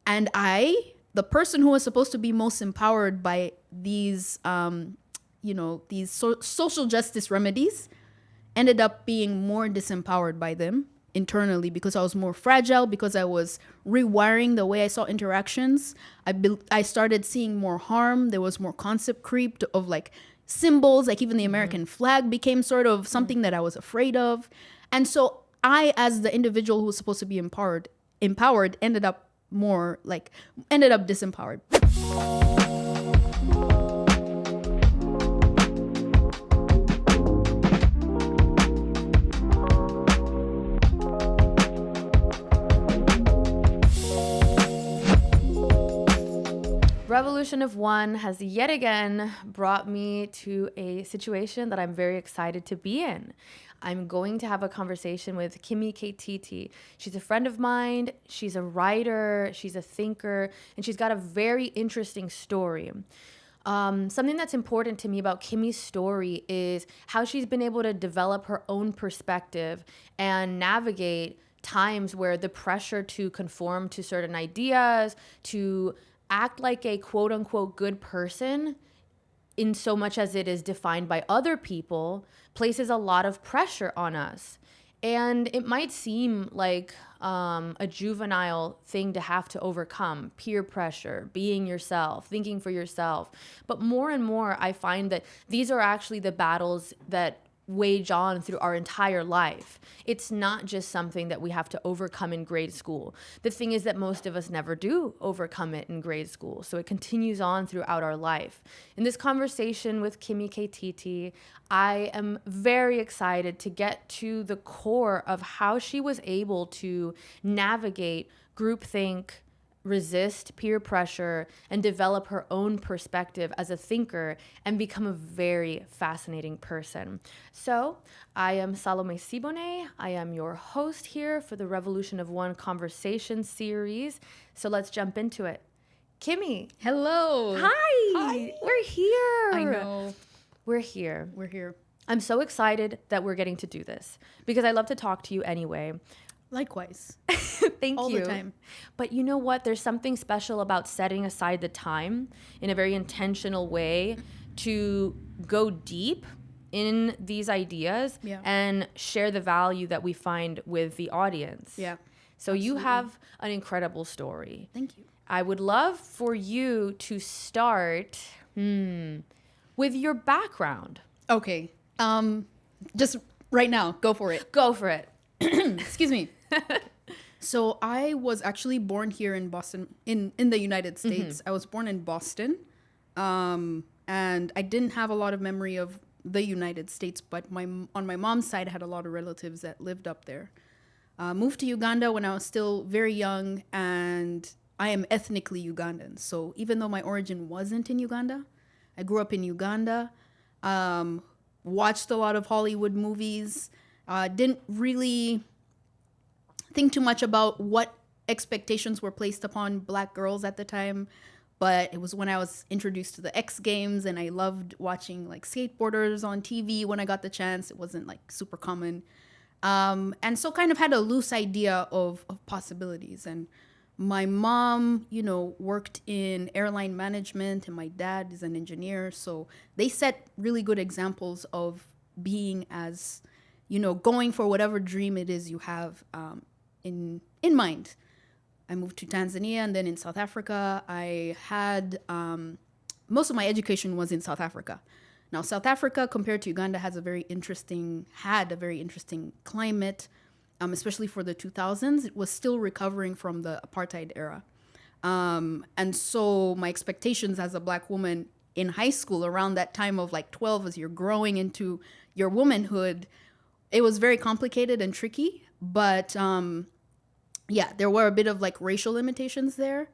And the person who was supposed to be most empowered by these, these social justice remedies, ended up being more disempowered by them internally because I was more fragile, because I was rewiring the way I saw interactions. I started seeing more harm. There was more concept creep of like symbols, like even the American flag became sort of something that I was afraid of. And so I, as the individual who was supposed to be empowered, ended up disempowered. Revolution of One has yet again brought me to a situation that I'm very excited to be in. I'm going to have a conversation with Kimi Kaititi. She's a friend of mine. She's a writer. She's a thinker. And she's got a very interesting story. Something that's important to me about Kimi's story is how she's been able to develop her own perspective and navigate times where the pressure to conform to certain ideas, to act like a quote unquote good person, in so much as it is defined by other people, places a lot of pressure on us. And it might seem like a juvenile thing to have to overcome: peer pressure, being yourself, thinking for yourself. But more and more, I find that these are actually the battles that wage on through our entire life. It's not just something that we have to overcome in grade school. The thing is that most of us never do overcome it in grade school, so it continues on throughout our life. In this conversation with Kimi Kaititi, I am very excited to get to the core of how she was able to navigate groupthink, resist peer pressure, and develop her own perspective as a thinker and become a very fascinating person. So I am Salomé Sibonex. I am your host here for the Revolution of One conversation series. So let's jump into it. Kimi. Hello. Hi. We're here. I know. We're here. We're here. I'm so excited that we're getting to do this because I love to talk to you anyway. Likewise. Thank all you. the time. But you know what? There's something special about setting aside the time in a very intentional way to go deep in these ideas and share the value that we find with the audience. Yeah. So absolutely. You have an incredible story. Thank you. I would love for you to start with your background. Okay. Just right now, go for it. Go for it. Excuse me. So I was actually born here in Boston, in the United States. I was born in Boston, and I didn't have a lot of memory of the United States, but on my mom's side, I had a lot of relatives that lived up there. Moved to Uganda when I was still very young, and I am ethnically Ugandan. So even though my origin wasn't in Uganda, I grew up in Uganda, watched a lot of Hollywood movies, didn't really think too much about what expectations were placed upon Black girls at the time, but it was when I was introduced to the X Games, and I loved watching like skateboarders on TV when I got the chance. It wasn't like super common, and so kind of had a loose idea of possibilities. And my mom, worked in airline management, and my dad is an engineer, so they set really good examples of being as, going for whatever dream it is you have in mind. I moved to Tanzania, and then in South Africa, I had most of my education was in South Africa. Now, South Africa, compared to Uganda, had a very interesting climate, especially for the 2000s. It was still recovering from the apartheid era. And so my expectations as a Black woman in high school around that time of like 12, as you're growing into your womanhood, it was very complicated and tricky. But there were a bit of like racial limitations there,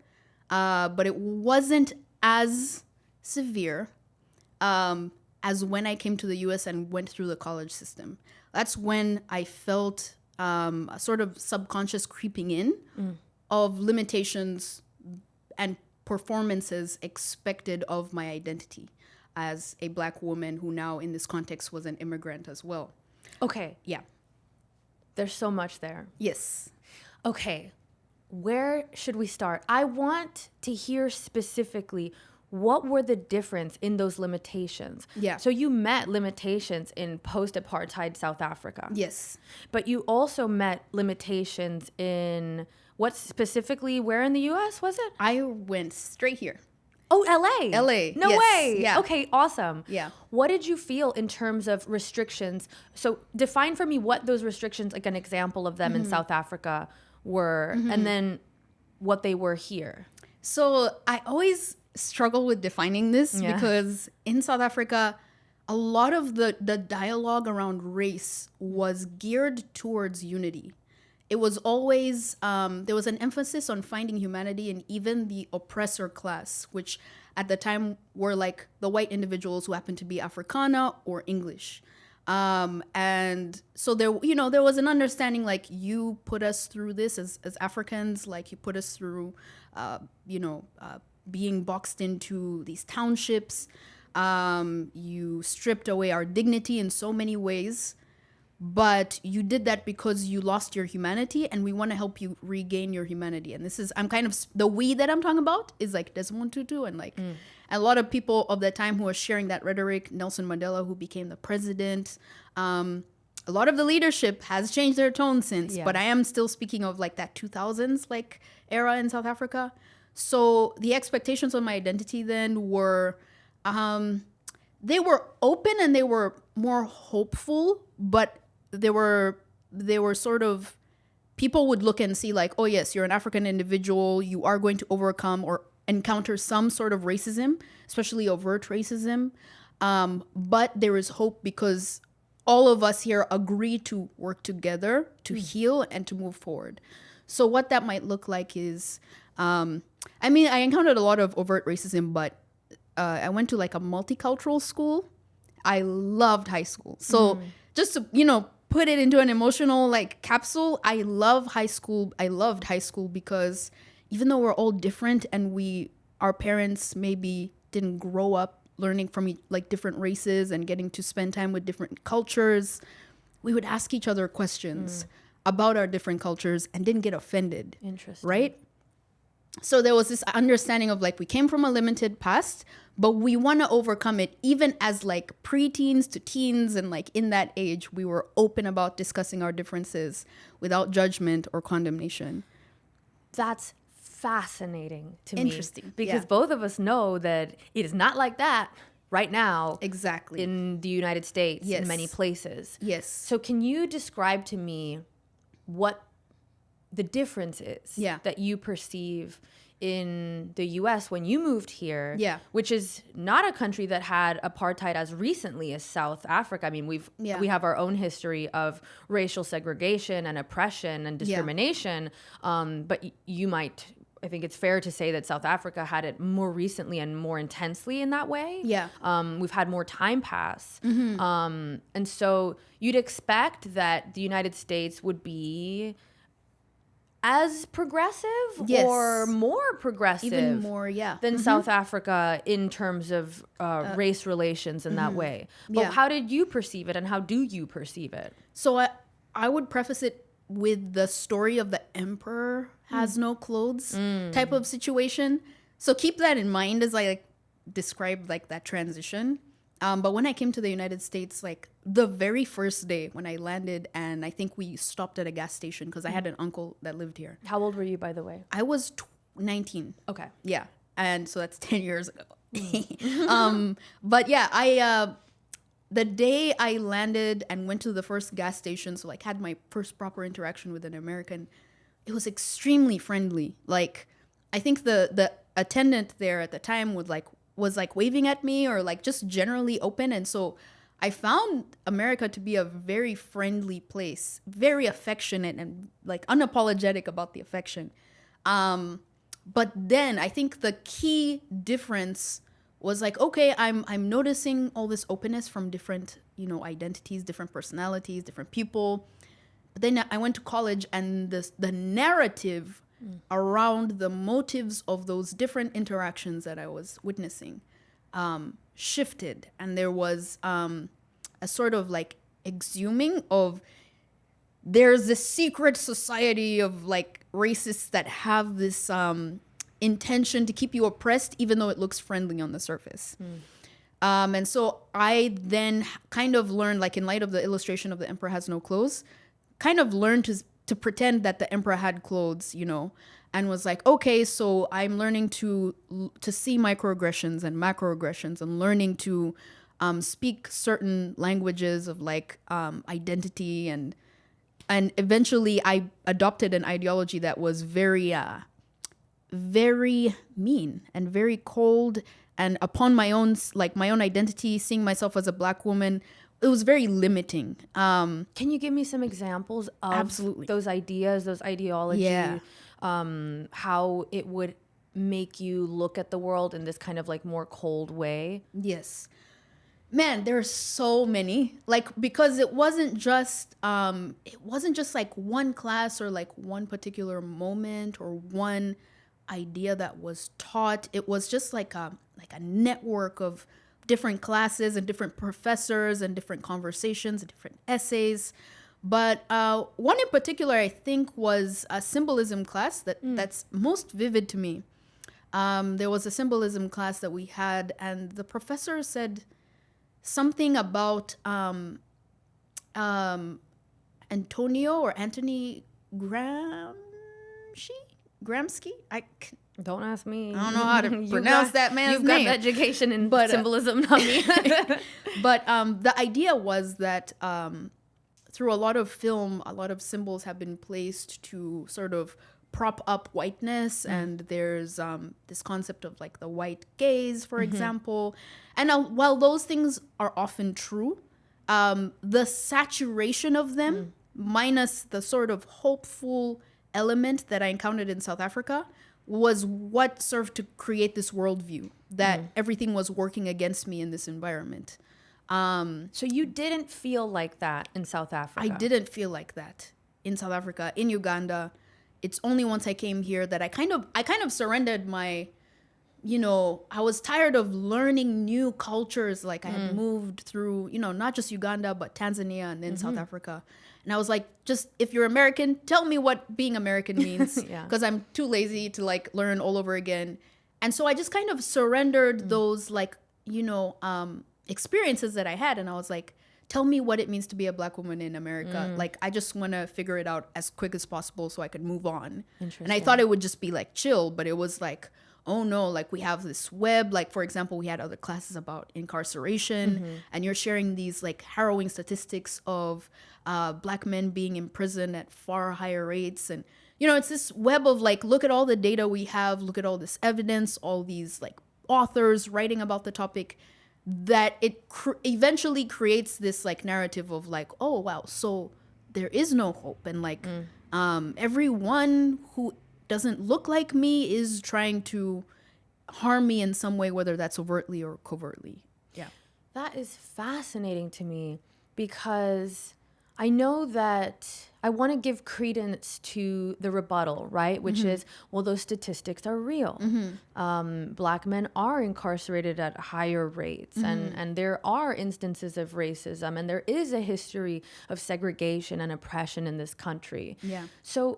but it wasn't as severe as when I came to the US and went through the college system. That's when I felt a sort of subconscious creeping in of limitations and performances expected of my identity as a Black woman who now in this context was an immigrant as well. Okay. Yeah. There's so much there. Yes. Okay. where should we start? I want to hear specifically what were the difference in those limitations. Yeah. So you met limitations in post-apartheid South Africa. Yes. But you also met limitations in what specifically, where in the US was it? I went straight here. Oh, LA. LA. No yes. way. Yeah. Okay, awesome. Yeah. What did you feel in terms of restrictions? So define for me what those restrictions, like an example of them in South Africa were, and then what they were here. So I always struggle with defining this because in South Africa, a lot of the dialogue around race was geared towards unity. It was always, there was an emphasis on finding humanity in even the oppressor class, which at the time were like the white individuals who happened to be Afrikaner or English. And so there, there was an understanding like you put us through this as Africans, like you put us through, being boxed into these townships. You stripped away our dignity in so many ways. But you did that because you lost your humanity, and we want to help you regain your humanity. And this is, I'm kind of, the we that I'm talking about is like Desmond Tutu and like a lot of people of that time who were sharing that rhetoric. Nelson Mandela, who became the president. A lot of the leadership has changed their tone since, but I am still speaking of like that 2000s like era in South Africa. So the expectations on my identity then were, they were open and they were more hopeful, but they were sort of, people would look and see like, oh yes, you're an African individual, you are going to overcome or encounter some sort of racism, especially overt racism. But there is hope because all of us here agree to work together to heal and to move forward. So what that might look like is, I encountered a lot of overt racism, but I went to like a multicultural school. I loved high school. So just to, put it into an emotional like capsule, I loved high school because even though we're all different and our parents maybe didn't grow up learning from like different races and getting to spend time with different cultures, we would ask each other questions about our different cultures and didn't get offended. Interesting. Right? So there was this understanding of like, we came from a limited past, but we want to overcome it. Even as like preteens to teens and like in that age, we were open about discussing our differences without judgment or condemnation. That's fascinating to me. Interesting. Because both of us know that it is not like that right now. Exactly. In the United States, in many places. Yes. So can you describe to me what the difference is that you perceive in the US when you moved here, which is not a country that had apartheid as recently as South Africa. I mean, we have our own history of racial segregation and oppression and discrimination, but I think it's fair to say that South Africa had it more recently and more intensely in that way. We've had more time pass. And so you'd expect that the United States would be as progressive or more progressive, even more, than South Africa in terms of race relations in that way. But how did you perceive it, and how do you perceive it? So I would preface it with the story of the emperor has no clothes type of situation. So keep that in mind as I like describe like that transition. But when I came to the United States, like the very first day when I landed, and I think we stopped at a gas station because I had an uncle that lived here. How old were you, by the way? I was 19. Okay. Yeah. And so that's 10 years ago. But yeah, the day I landed and went to the first gas station, so like had my first proper interaction with an American, it was extremely friendly. Like I think the attendant there at the time was like waving at me or like just generally open. And so I found America to be a very friendly place, very affectionate and like unapologetic about the affection. But then I think the key difference was like, okay, I'm noticing all this openness from different, identities, different personalities, different people. But then I went to college, and the narrative around the motives of those different interactions that I was witnessing shifted. And there was a sort of like exhuming of there's this secret society of like racists that have this intention to keep you oppressed, even though it looks friendly on the surface. And so I then kind of learned, like in light of the illustration of the emperor has no clothes, kind of learned to pretend that the emperor had clothes, you know, and was like, okay, so I'm learning to see microaggressions and macroaggressions, and learning to speak certain languages of like identity, and eventually I adopted an ideology that was very very mean and very cold, and upon my own identity, seeing myself as a Black woman, it was very limiting. Can you give me some examples of Absolutely. those ideas, those ideologies, Yeah. how it would make you look at the world in this kind of like more cold way? Yes. Man, there's so many. Like, because it wasn't just like one class or like one particular moment or one idea that was taught. It was just like a network of different classes and different professors and different conversations and different essays. But one in particular, I think, was a symbolism class that's most vivid to me. There was a symbolism class that we had, and the professor said something about Anthony Gramsci. Don't ask me. I don't know how to pronounce that man's name. You've got education in symbolism, not me. But the idea was that through a lot of film, a lot of symbols have been placed to sort of prop up whiteness. And there's this concept of like the white gaze, for example. And while those things are often true, the saturation of them, minus the sort of hopeful element that I encountered in South Africa, was what served to create this worldview that everything was working against me in this environment. So you didn't feel like that in South Africa? I didn't feel like that in South Africa, in Uganda. It's only once I came here that I kind of surrendered my, you know, I was tired of learning new cultures. Like I had moved through, you know, not just Uganda, but Tanzania and then South Africa. And I was like, just, if you're American, tell me what being American means. Because I'm too lazy to like learn all over again. And so I just kind of surrendered those like, you know, experiences that I had. And I was like, tell me what it means to be a Black woman in America. Like, I just want to figure it out as quick as possible so I could move on. And I thought it would just be like chill, but it was like, oh no, like we have this web. Like, for example, we had other classes about incarceration, and you're sharing these like harrowing statistics of Black men being in prison at far higher rates. And, you know, it's this web of like, look at all the data we have, look at all this evidence, all these like authors writing about the topic, that it eventually creates this like narrative of like, oh wow, so there is no hope, and like everyone who doesn't look like me is trying to harm me in some way, whether that's overtly or covertly. Yeah. That is fascinating to me, because I know that I want to give credence to the rebuttal, right? Which is, well, those statistics are real. Black men are incarcerated at higher rates, and there are instances of racism, and there is a history of segregation and oppression in this country. Yeah. So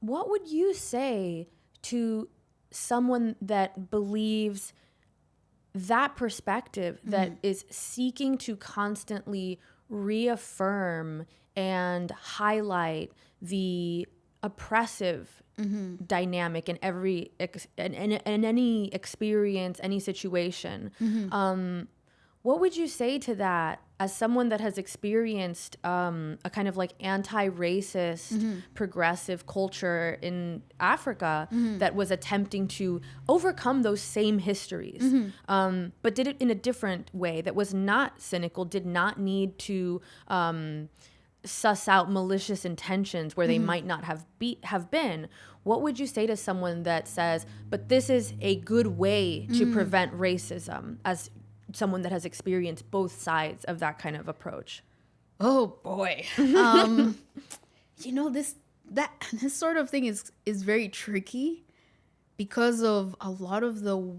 what would you say to someone that believes that perspective, that is seeking to constantly reaffirm and highlight the oppressive dynamic in every in any experience, any situation? What would you say to that as someone that has experienced a kind of like anti-racist progressive culture in Africa that was attempting to overcome those same histories, but did it in a different way, that was not cynical, did not need to suss out malicious intentions where they might not have been? What would you say to someone that says, but this is a good way to prevent racism, as someone that has experienced both sides of that kind of approach? Oh boy. You know, this sort of thing is very tricky because of a lot of the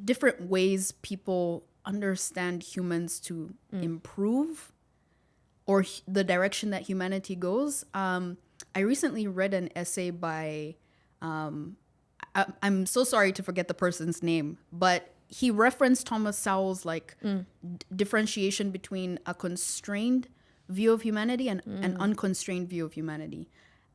different ways people understand humans to improve. or the direction that humanity goes. I recently read an essay by, I'm so sorry to forget the person's name, but he referenced Thomas Sowell's differentiation between a constrained view of humanity and an unconstrained view of humanity.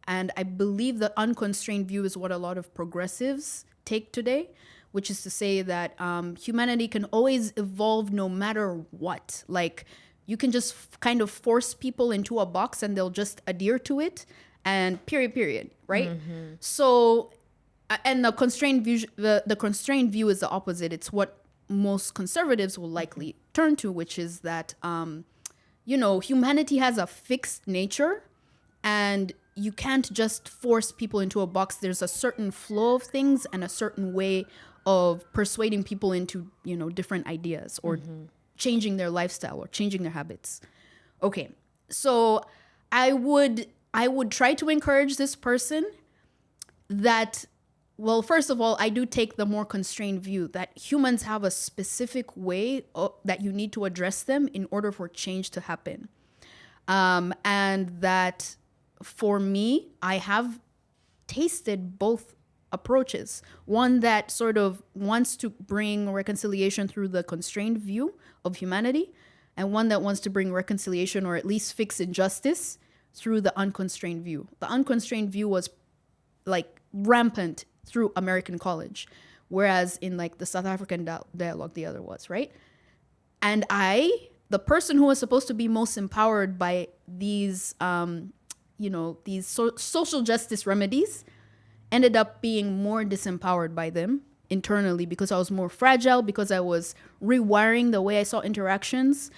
And I believe the unconstrained view is what a lot of progressives take today, which is to say that humanity can always evolve no matter what. Like, you can just kind of force people into a box and they'll just adhere to it, and period, right? So, and the constrained view, the constrained view is the opposite. It's what most conservatives will likely turn to, which is that, humanity has a fixed nature, and you can't just force people into a box. There's a certain flow of things and a certain way of persuading people into, different ideas or changing their lifestyle or changing their habits. Okay, so I would try to encourage this person that, well, first of all, I do take the more constrained view that humans have a specific way that you need to address them in order for change to happen. And that for me, I have tasted both approaches. One that sort of wants to bring reconciliation through the constrained view of humanity, and one that wants to bring reconciliation or at least fix injustice through the unconstrained view. The unconstrained view was like rampant through American college, whereas in like the South African dialogue, the other was, right? And the person who was supposed to be most empowered by these, social justice remedies, ended up being more disempowered by them internally because I was more fragile, because I was rewiring the way I saw interactions.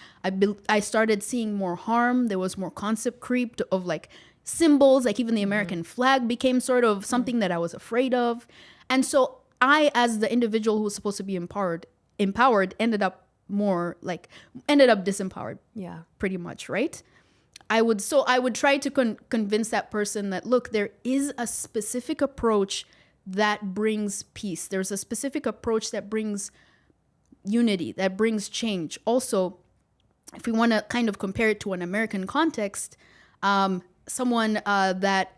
I started seeing more harm. There was more concept creep of like symbols, like even the American flag became sort of something that I was afraid of. And so I, as the individual who was supposed to be empowered, ended up disempowered. Yeah. Pretty much, right? I would try to convince that person that, look, there is a specific approach that brings peace. There's a specific approach that brings unity, that brings change. Also, if we want to kind of compare it to an American context, someone that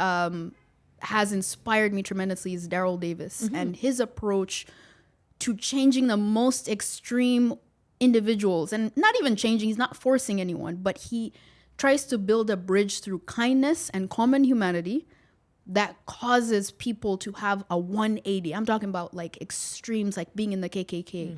has inspired me tremendously is Daryl Davis, and his approach to changing the most extreme individuals, and not even changing, he's not forcing anyone, but he tries to build a bridge through kindness and common humanity that causes people to have a 180. I'm talking about like extremes, like being in the KKK.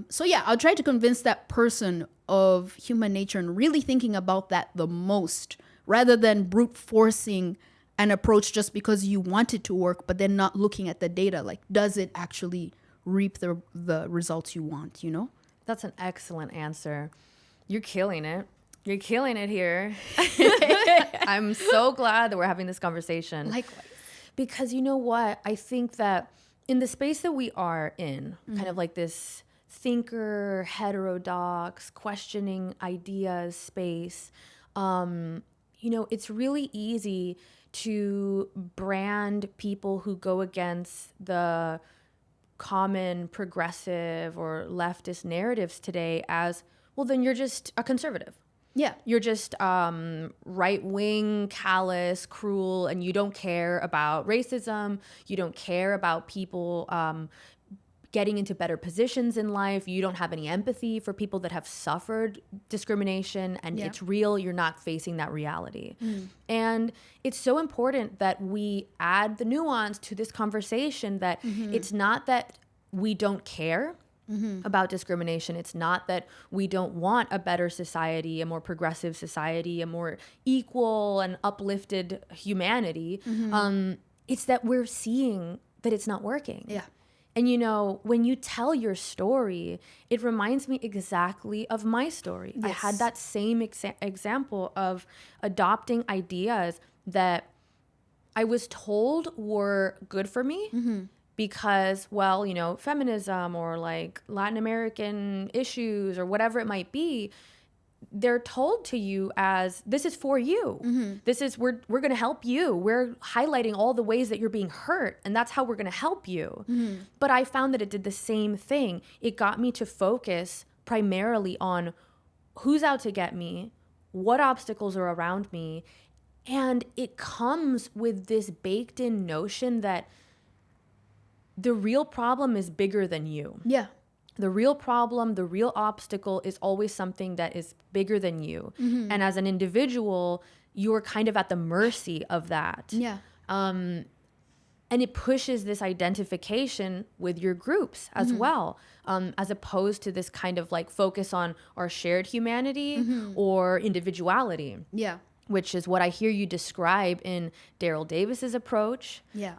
So yeah, I'll try to convince that person of human nature and really thinking about that the most, rather than brute forcing an approach just because you want it to work, but then not looking at the data. Like, does it actually reap the results you want, That's an excellent answer. You're killing it. You're killing it here. I'm so glad that we're having this conversation. Likewise. Because you know what? I think that in the space that we are in, kind of like this thinker, heterodox, questioning ideas space, it's really easy to brand people who go against the common progressive or leftist narratives today as, well, then you're just a conservative. Yeah. You're just right-wing, callous, cruel, and you don't care about racism. You don't care about people getting into better positions in life. You don't have any empathy for people that have suffered discrimination, and it's real. You're not facing that reality. And it's so important that we add the nuance to this conversation that it's not that we don't care about discrimination. It's not that we don't want a better society, a more progressive society, a more equal and uplifted humanity. It's that we're seeing that it's not working. Yeah. And when you tell your story, it reminds me exactly of my story. Yes. I had that same example of adopting ideas that I was told were good for me. Because, feminism or like Latin American issues or whatever it might be, they're told to you as, this is for you. This is, we're going to help you. We're highlighting all the ways that you're being hurt, and that's how we're going to help you. But I found that it did the same thing. It got me to focus primarily on who's out to get me, what obstacles are around me. And it comes with this baked in notion that the real problem is bigger than you. Yeah. The real problem, the real obstacle is always something that is bigger than you. Mm-hmm. And as an individual, you're kind of at the mercy of that. Yeah. And it pushes this identification with your groups as well, as opposed to this kind of like focus on our shared humanity or individuality. Yeah. Which is what I hear you describe in Daryl Davis's approach. Yeah.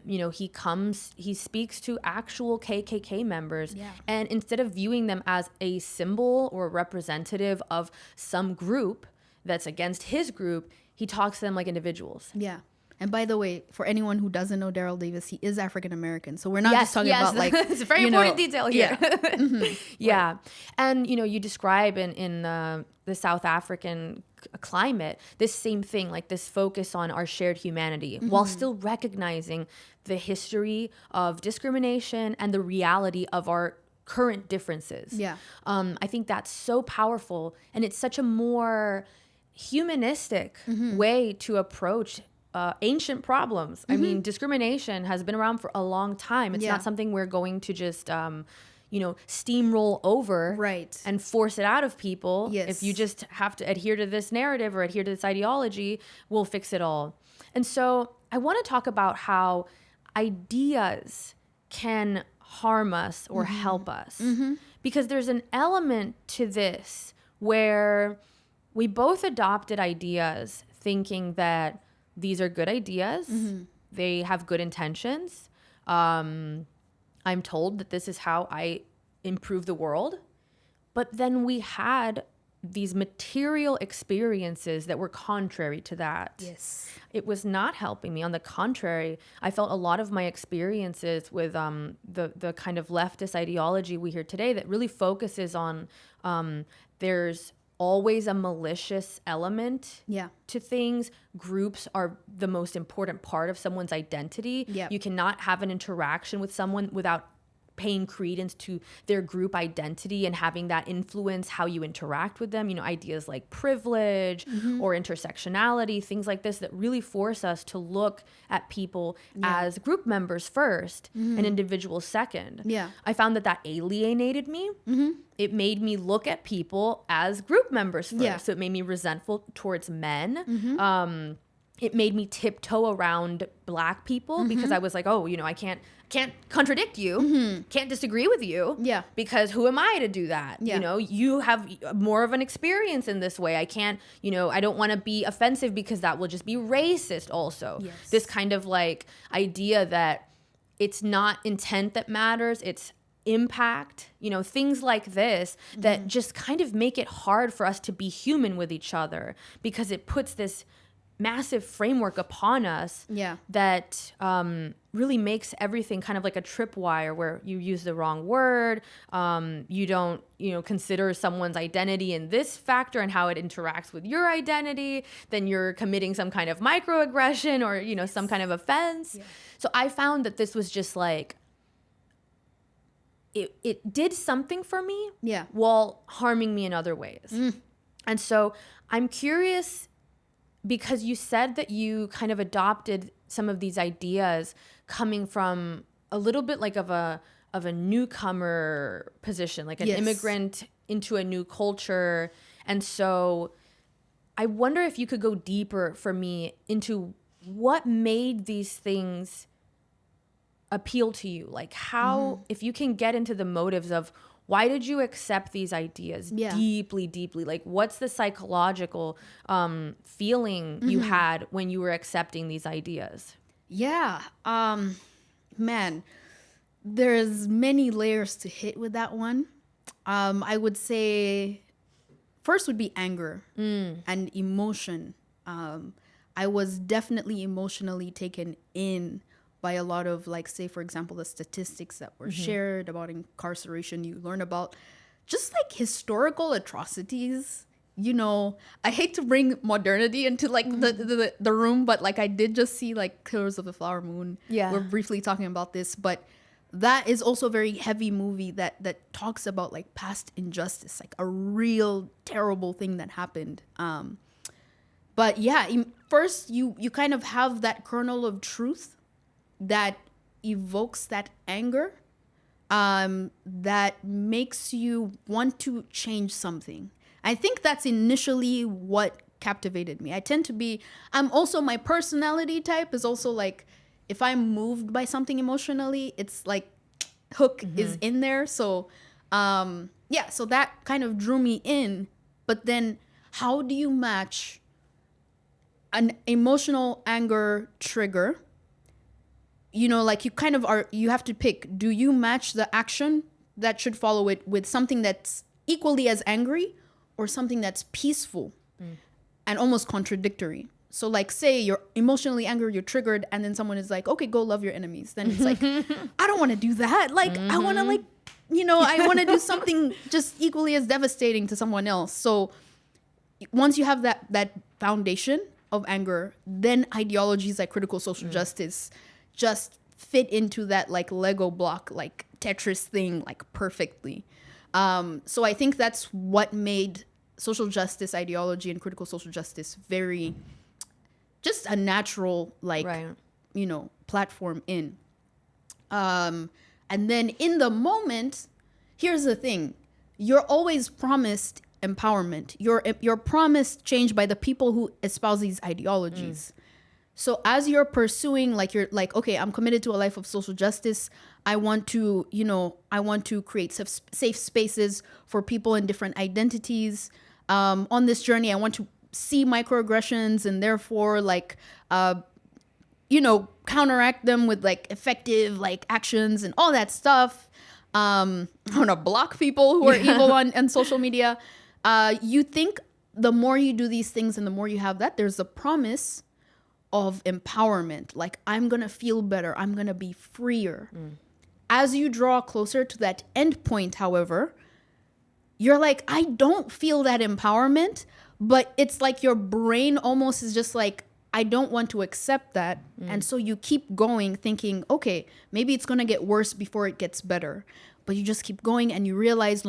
You know, he speaks to actual KKK members. Yeah. And instead of viewing them as a symbol or representative of some group that's against his group, he talks to them like individuals. Yeah. And by the way, for anyone who doesn't know Daryl Davis, he is African American. So we're not just talking about like it's a very important detail here. Yeah. Yeah. Right. And you know, you describe in the South African climate this same thing, like this focus on our shared humanity, while still recognizing the history of discrimination and the reality of our current differences. Yeah. I think that's so powerful, and it's such a more humanistic way to approach ancient problems. I mean, discrimination has been around for a long time. It's not something we're going to just, steamroll over and force it out of people. Yes. If you just have to adhere to this narrative or adhere to this ideology, we'll fix it all. And so I want to talk about how ideas can harm us or help us. Because there's an element to this where we both adopted ideas thinking that these are good ideas. They have good intentions. I'm told that this is how I improve the world. But then we had these material experiences that were contrary to that. Yes. It was not helping me. On the contrary, I felt a lot of my experiences with the kind of leftist ideology we hear today that really focuses on there's always a malicious element to things. Groups are the most important part of someone's identity. You cannot have an interaction with someone without paying credence to their group identity and having that influence how you interact with them. You know, ideas like privilege or intersectionality, things like this that really force us to look at people as group members first and individuals second. I found that alienated me. It made me look at people as group members first. So it made me resentful towards men. It made me tiptoe around Black people because I was like, oh, you know, I can't contradict you, can't disagree with you, because who am I to do that? You know, you have more of an experience in this way. I can't, you know, I don't want to be offensive because that will just be racist also. This kind of like idea that it's not intent that matters, it's impact, you know, things like this that just kind of make it hard for us to be human with each other because it puts this massive framework upon us that really makes everything kind of like a tripwire where you use the wrong word, you don't, you know, consider someone's identity in this factor and how it interacts with your identity, then you're committing some kind of microaggression or, you know, some kind of offense. So I found that this was just like, it did something for me while harming me in other ways. And so I'm curious, because you said that you kind of adopted some of these ideas coming from a little bit like of a newcomer position, like an immigrant into a new culture. And so I wonder if you could go deeper for me into what made these things appeal to you. Like how, if you can get into the motives of why did you accept these ideas deeply, like what's the psychological feeling you had when you were accepting these ideas? Man, there's many layers to hit with that one. I would say first would be anger and emotion. I was definitely emotionally taken in by a lot of, like, say, for example, the statistics that were shared about incarceration. You learn about just like historical atrocities. You know, I hate to bring modernity into like the room, but like I did just see like Killers of the Flower Moon. We're briefly talking about this, but that is also a very heavy movie that talks about like past injustice, like a real terrible thing that happened. But yeah, first you kind of have that kernel of truth that evokes that anger, that makes you want to change something. I think that's initially what captivated me. I'm also, my personality type is also like, if I'm moved by something emotionally, it's like hook is in there. So yeah, so that kind of drew me in. But then how do you match an emotional anger trigger? You know, like you have to pick, do you match the action that should follow it with something that's equally as angry or something that's peaceful and almost contradictory? So like, say you're emotionally angry, you're triggered, and then someone is like, okay, go love your enemies. Then it's like, I don't want to do that. Like, I want to like, I want to do something just equally as devastating to someone else. So once you have that foundation of anger, then ideologies like critical social justice just fit into that like Lego block, like Tetris thing, like perfectly. So I think that's what made social justice ideology and critical social justice very just a natural, like, platform in. And then in the moment, here's the thing. You're always promised empowerment. You're promised change by the people who espouse these ideologies. So as you're pursuing, like, you're like, okay, I'm committed to a life of social justice. I want to create safe spaces for people in different identities. On this journey, I want to see microaggressions and therefore like counteract them with like effective like actions and all that stuff. I want to block people who are evil on social media. You think the more you do these things and the more you have that, there's a promise of empowerment. Like, I'm gonna feel better, I'm gonna be freer. As you draw closer to that end point, however, you're like, I don't feel that empowerment. But it's like your brain almost is just like, I don't want to accept that. And so you keep going thinking, okay, maybe it's going to get worse before it gets better. But you just keep going and you realize,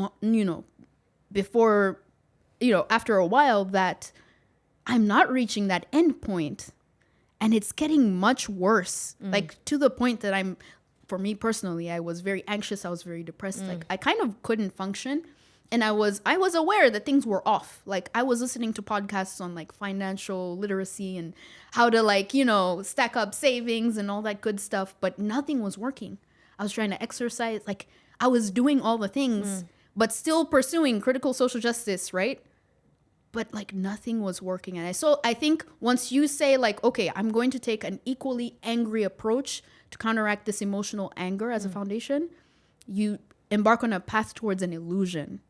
after a while that I'm not reaching that end point and it's getting much worse. Like, to the point that for me personally, I was very anxious. I was very depressed. Like, I kind of couldn't function. And I was aware that things were off. Like, I was listening to podcasts on like financial literacy and how to like, stack up savings and all that good stuff, but nothing was working. I was trying to exercise. Like, I was doing all the things, but still pursuing critical social justice, right? But like nothing was working. And I think once you say like, okay, I'm going to take an equally angry approach to counteract this emotional anger as a foundation, you embark on a path towards an illusion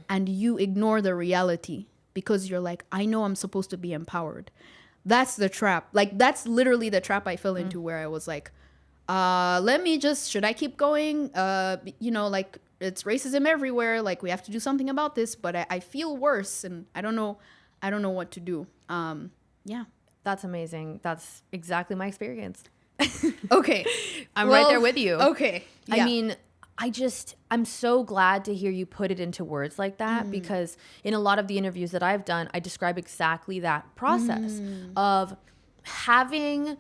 and you ignore the reality because you're like, I know I'm supposed to be empowered. That's the trap. Like, that's literally the trap I fell into, where I was like, should I keep going? Like, it's racism everywhere. Like, we have to do something about this, but I feel worse and I don't know what to do. Yeah. That's amazing. That's exactly my experience. Okay. I'm right there with you. Okay. Yeah. I mean, I'm so glad to hear you put it into words like that, because in a lot of the interviews that I've done, I describe exactly that process of having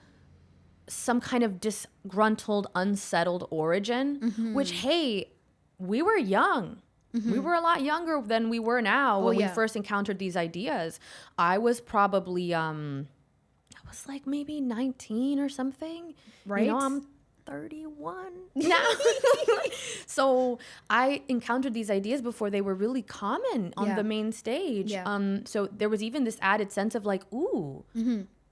some kind of disgruntled, unsettled origin, which, hey, we were young. We were a lot younger than we were now when we first encountered these ideas. I was probably, like maybe 19 or something. Right. I'm 31 now. So I encountered these ideas before they were really common on the main stage. Yeah. So there was even this added sense of like, ooh,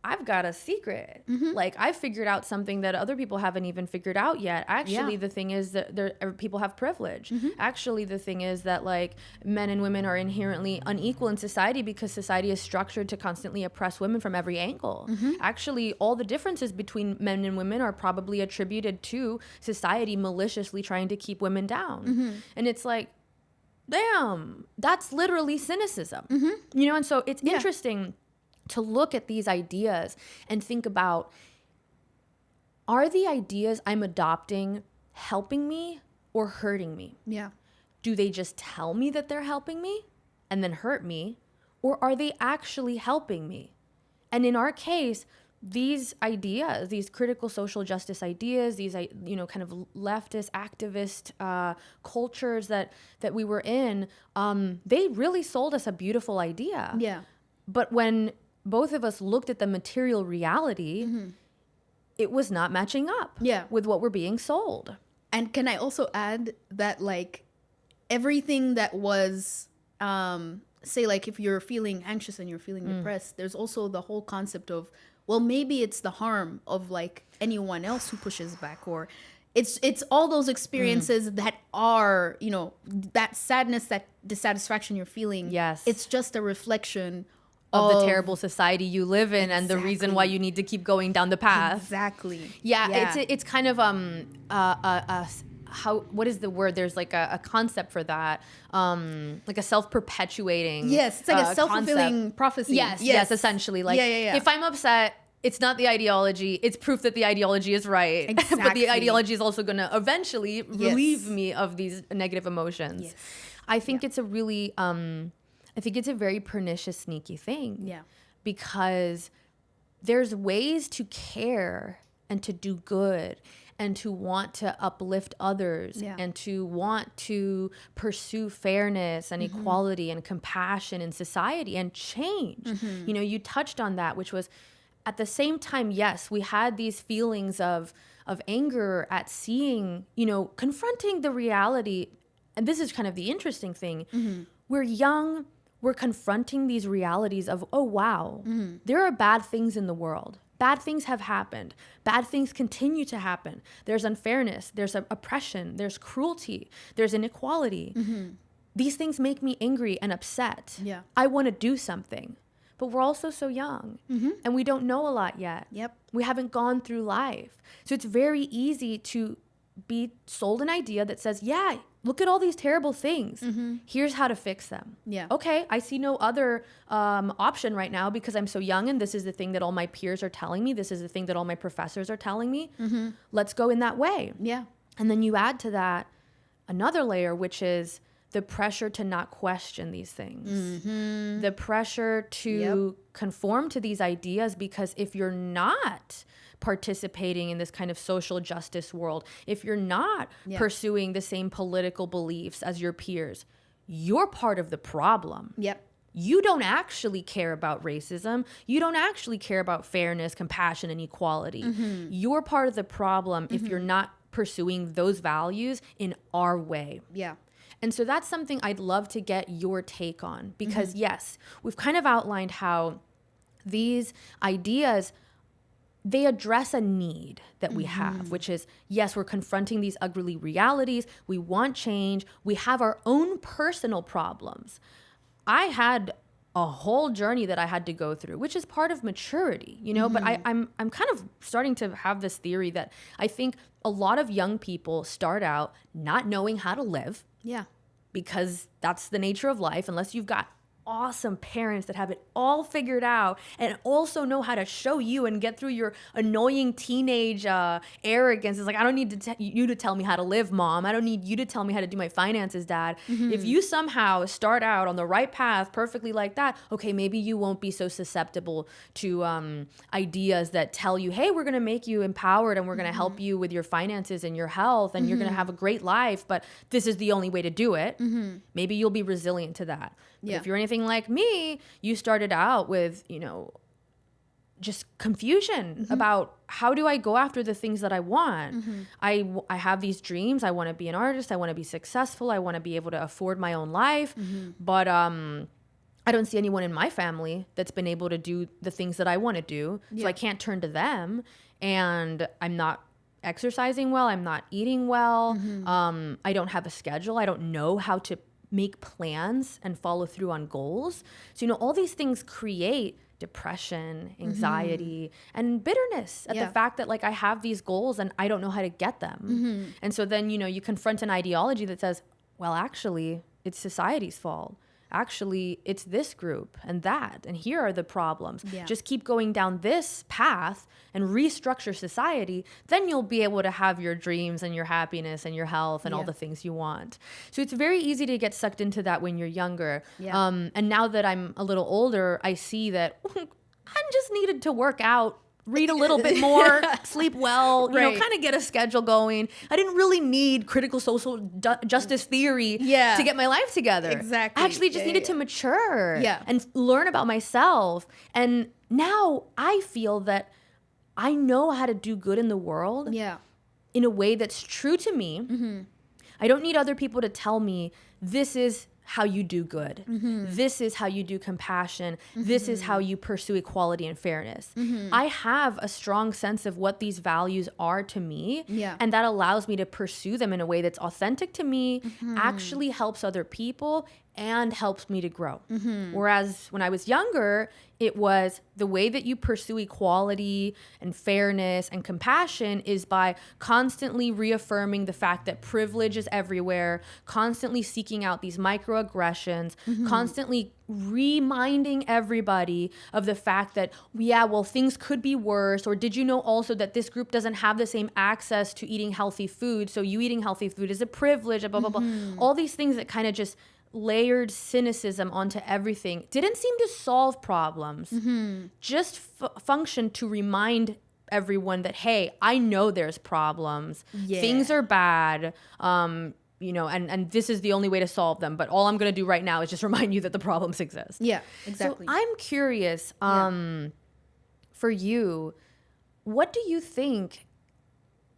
I've got a secret. Like, I figured out something that other people haven't even figured out yet. Actually, the thing is that people have privilege. Actually, the thing is that like men and women are inherently unequal in society because society is structured to constantly oppress women from every angle. Actually, all the differences between men and women are probably attributed to society maliciously trying to keep women down. And it's like, damn, that's literally cynicism. And so it's interesting to look at these ideas and think about, are the ideas I'm adopting helping me or hurting me? Yeah. Do they just tell me that they're helping me and then hurt me? Or are they actually helping me? And in our case, these ideas, these critical social justice ideas, these, kind of leftist, activist cultures that we were in, they really sold us a beautiful idea. Yeah. But when both of us looked at the material reality, it was not matching up with what we're being sold. And can I also add that, like, everything that was, say, like, if you're feeling anxious and you're feeling depressed, there's also the whole concept of, well, maybe it's the harm of, like, anyone else who pushes back, or it's all those experiences that are, that sadness, that dissatisfaction you're feeling. Yes. It's just a reflection of the terrible society you live in, and the reason why you need to keep going down the path. Exactly. Yeah. It's kind of what is the word? There's like a concept for that, like a self-perpetuating. Yes, it's like a self-fulfilling prophecy. Yes, essentially. Like, if I'm upset, it's not the ideology. It's proof that the ideology is right. Exactly. But the ideology is also going to eventually relieve me of these negative emotions. Yes. I think it's a really, I think it's a very pernicious, sneaky thing. Yeah. Because there's ways to care and to do good and to want to uplift others and to want to pursue fairness and equality and compassion in society and change. You touched on that, which was at the same time, yes, we had these feelings of anger at seeing, confronting the reality. And this is kind of the interesting thing. We're young, we're confronting these realities of, oh, wow, there are bad things in the world. Bad things have happened. Bad things continue to happen. There's unfairness. There's oppression. There's cruelty. There's inequality. These things make me angry and upset. Yeah. I want to do something. But we're also so young. And we don't know a lot yet. Yep. We haven't gone through life. So it's very easy to be sold an idea that says, yeah, look at all these terrible things. Here's how to fix them. Yeah. Okay, I see no other option right now because I'm so young and this is the thing that all my peers are telling me. This is the thing that all my professors are telling me. Let's go in that way. Yeah. And then you add to that another layer, which is the pressure to not question these things. The pressure to conform to these ideas, because if you're not participating in this kind of social justice world, if you're not pursuing the same political beliefs as your peers, you're part of the problem. Yep. You don't actually care about racism. You don't actually care about fairness, compassion, and equality. You're part of the problem if you're not pursuing those values in our way. Yeah. And so that's something I'd love to get your take on, because yes, we've kind of outlined how these ideas, they address a need that we have, which is, yes, we're confronting these ugly realities. We want change. We have our own personal problems. I had a whole journey that I had to go through, which is part of maturity, but I'm kind of starting to have this theory that I think a lot of young people start out not knowing how to live. Yeah. Because that's the nature of life, unless you've got awesome parents that have it all figured out and also know how to show you and get through your annoying teenage arrogance. It's like, I don't need you to tell me how to live, Mom. I don't need you to tell me how to do my finances, Dad. If you somehow start out on the right path perfectly like that, okay, maybe you won't be so susceptible to ideas that tell you, hey, we're going to make you empowered and we're going to help you with your finances and your health and you're going to have a great life, but this is the only way to do it. Maybe you'll be resilient to that. But if you're anything like me, you started out with, just confusion about how do I go after the things that I want. I have these dreams. I want to be an artist. I want to be successful. I want to be able to afford my own life. But I don't see anyone in my family that's been able to do the things that I want to do. So I can't turn to them. And I'm not exercising well. I'm not eating well. I don't have a schedule. I don't know how to make plans and follow through on goals. So, all these things create depression, anxiety, and bitterness at the fact that, like, I have these goals and I don't know how to get them. And so then, you confront an ideology that says, well, actually, it's society's fault. actually it's this group and that, and here are the problems. Yeah. Just keep going down this path and restructure society, then you'll be able to have your dreams and your happiness and your health and all the things you want. So it's very easy to get sucked into that when you're younger. And now that I'm a little older, I see that I just needed to work out, read a little bit more, sleep well, you know, kind of get a schedule going. I didn't really need critical social justice theory to get my life together. Exactly. I actually just needed to mature and learn about myself. And now I feel that I know how to do good in the world in a way that's true to me. I don't need other people to tell me this is how you do good. This is how you do compassion. This is how you pursue equality and fairness. I have a strong sense of what these values are to me. And that allows me to pursue them in a way that's authentic to me, actually helps other people, and helps me to grow. Whereas when I was younger, it was the way that you pursue equality and fairness and compassion is by constantly reaffirming the fact that privilege is everywhere, constantly seeking out these microaggressions, constantly reminding everybody of the fact that, well, things could be worse, or did you know also that this group doesn't have the same access to eating healthy food, so you eating healthy food is a privilege, blah, blah, blah. All these things that kind of just layered cynicism onto everything didn't seem to solve problems, just function to remind everyone that, hey, I know there's problems, things are bad, you know, and this is the only way to solve them, but all I'm going to do right now is just remind you that the problems exist. Exactly. So I'm curious, for you, what do you think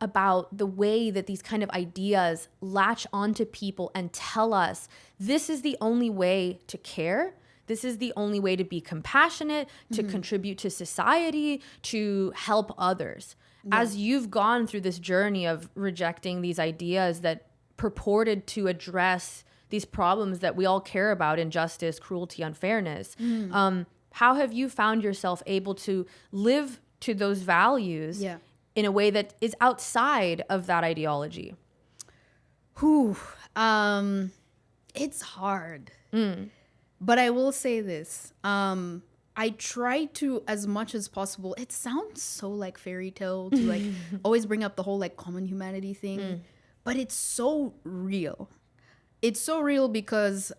about the way that these kind of ideas latch onto people and tell us this is the only way to care, this is the only way to be compassionate, to contribute to society, to help others. As you've gone through this journey of rejecting these ideas that purported to address these problems that we all care about, injustice, cruelty, unfairness, how have you found yourself able to live to those values in a way that is outside of that ideology? It's hard. But I will say this. I try to, as much as possible, it sounds so like fairy tale to like always bring up the whole like common humanity thing, but it's so real. It's so real because,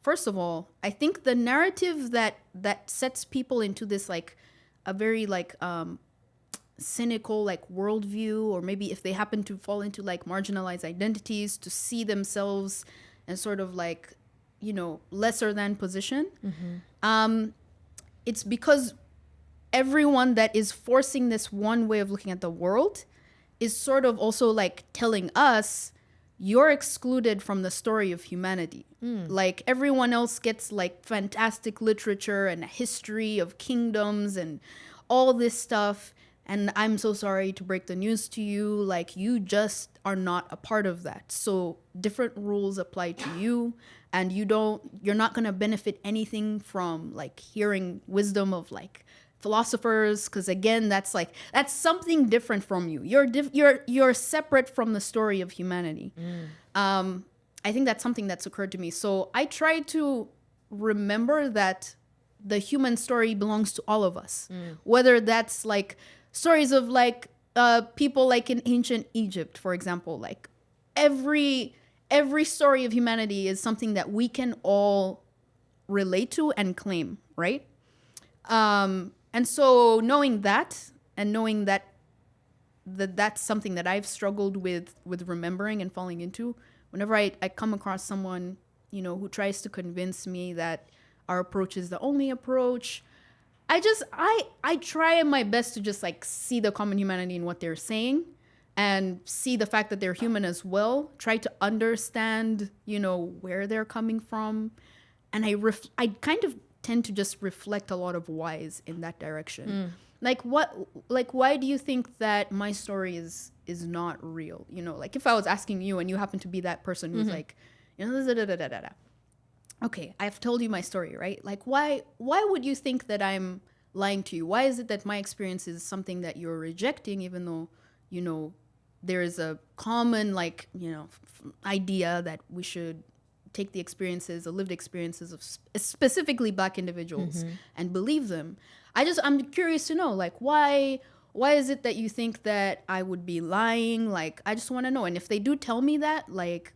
first of all, I think the narrative that sets people into this like a very like cynical like worldview, or maybe if they happen to fall into like marginalized identities, to see themselves in sort of like, you know, lesser than position. It's because everyone that is forcing this one way of looking at the world is sort of also like telling us you're excluded from the story of humanity. Like everyone else gets like fantastic literature and history of kingdoms and all this stuff. And I'm so sorry to break the news to you, like you just are not a part of that. So different rules apply to you, and you're not going to benefit anything from like hearing wisdom of like philosophers, because again, that's something different from you. You're separate from the story of humanity. I think that's something that's occurred to me. So I try to remember that the human story belongs to all of us, whether that's like stories of like people like in ancient Egypt, for example. Like every story of humanity is something that we can all relate to and claim, right? And so knowing that, and knowing that that's something that I've struggled with remembering and falling into, whenever I come across someone, you know, who tries to convince me that our approach is the only approach, I try my best to just like see the common humanity in what they're saying, and see the fact that they're human as well. Try to understand, you know, where they're coming from, and I kind of tend to just reflect a lot of whys in that direction. Why do you think that my story is not real? You know, like if I was asking you and you happen to be that person who's like, you know, okay, I've told you my story, right? Like, why would you think that I'm lying to you? Why is it that my experience is something that you're rejecting, even though, you know, there is a common, like, you know, idea that we should take the lived experiences of specifically Black individuals and believe them. I'm curious to know, like, why is it that you think that I would be lying? Like, I just want to know. And if they do tell me that, like,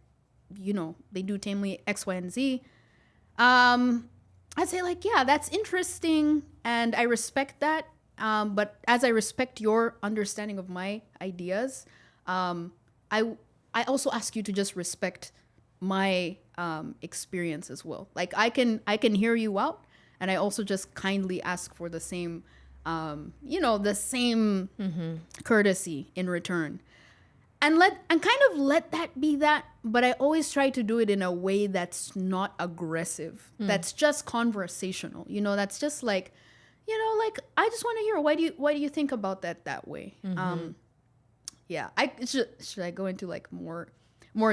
you know, they do tell me X, Y, and Z, I'd say, like, yeah, that's interesting, and I respect that. But as I respect your understanding of my ideas, I also ask you to just respect my experience as well. Like, I can hear you out, and I also just kindly ask for the same, the same courtesy in return. And kind of let that be that, but I always try to do it in a way that's not aggressive. That's just conversational. You know, that's just like, you know, like, I just want to hear, why do you think about that way? Yeah, should I go into like more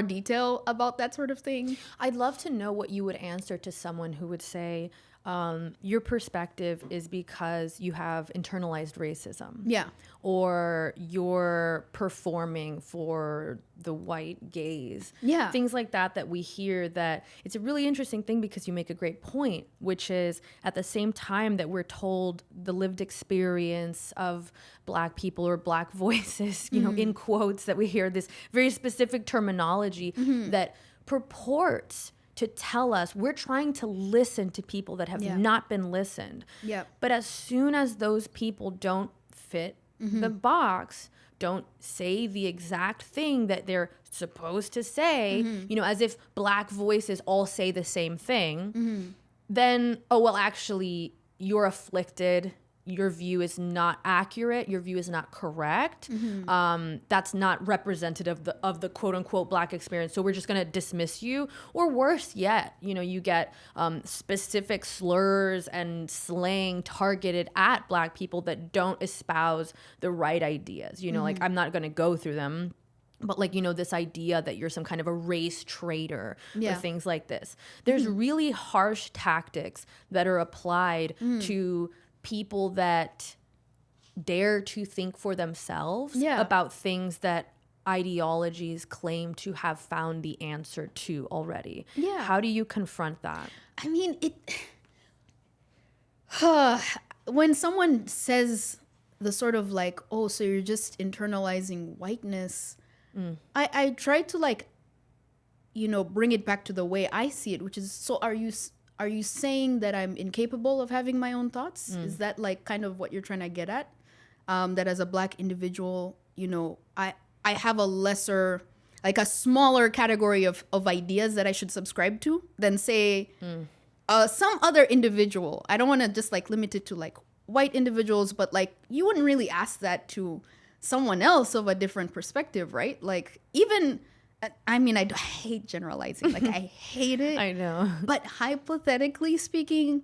detail about that sort of thing? I'd love to know what you would answer to someone who would say, your perspective is because you have internalized racism. Yeah. Or you're performing for the white gaze. Yeah. Things like that we hear. That it's a really interesting thing, because you make a great point, which is at the same time that we're told the lived experience of Black people or Black voices, you know, in quotes, that we hear this very specific terminology that purports to tell us we're trying to listen to people that have not been listened. Yep. But as soon as those people don't fit the box, don't say the exact thing that they're supposed to say, you know, as if Black voices all say the same thing, then, oh, well, actually, you're afflicted. Your view is not accurate. Your view is not correct. That's not representative of the quote unquote Black experience. So we're just going to dismiss you. Or worse yet, you know, you get specific slurs and slang targeted at Black people that don't espouse the right ideas. You know, like, I'm not going to go through them, but, like, you know, this idea that you're some kind of a race traitor or things like this. There's really harsh tactics that are applied to people that dare to think for themselves about things that ideologies claim to have found the answer to already. Yeah. How do you confront that? I mean, when someone says the sort of like, oh, so you're just internalizing whiteness, I try to, like, you know, bring it back to the way I see it, which is, so are you saying that I'm incapable of having my own thoughts? Is that, like, kind of what you're trying to get at? That as a Black individual, you know, I have a smaller category of ideas that I should subscribe to than, say, some other individual. I don't want to just, like, limit it to, like, white individuals, but, like, you wouldn't really ask that to someone else of a different perspective, right? Like, even... I mean, I hate generalizing. Like, I hate it. I know. But hypothetically speaking,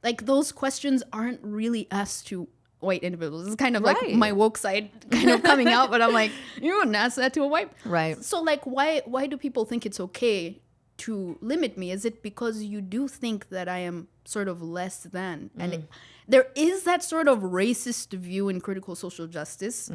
like, those questions aren't really asked to white individuals. It's kind of like my woke side kind of coming out, but I'm like, you wouldn't ask that to a white. Right. So, like, why do people think it's okay to limit me? Is it because you do think that I am sort of less than? And there is that sort of racist view in critical social justice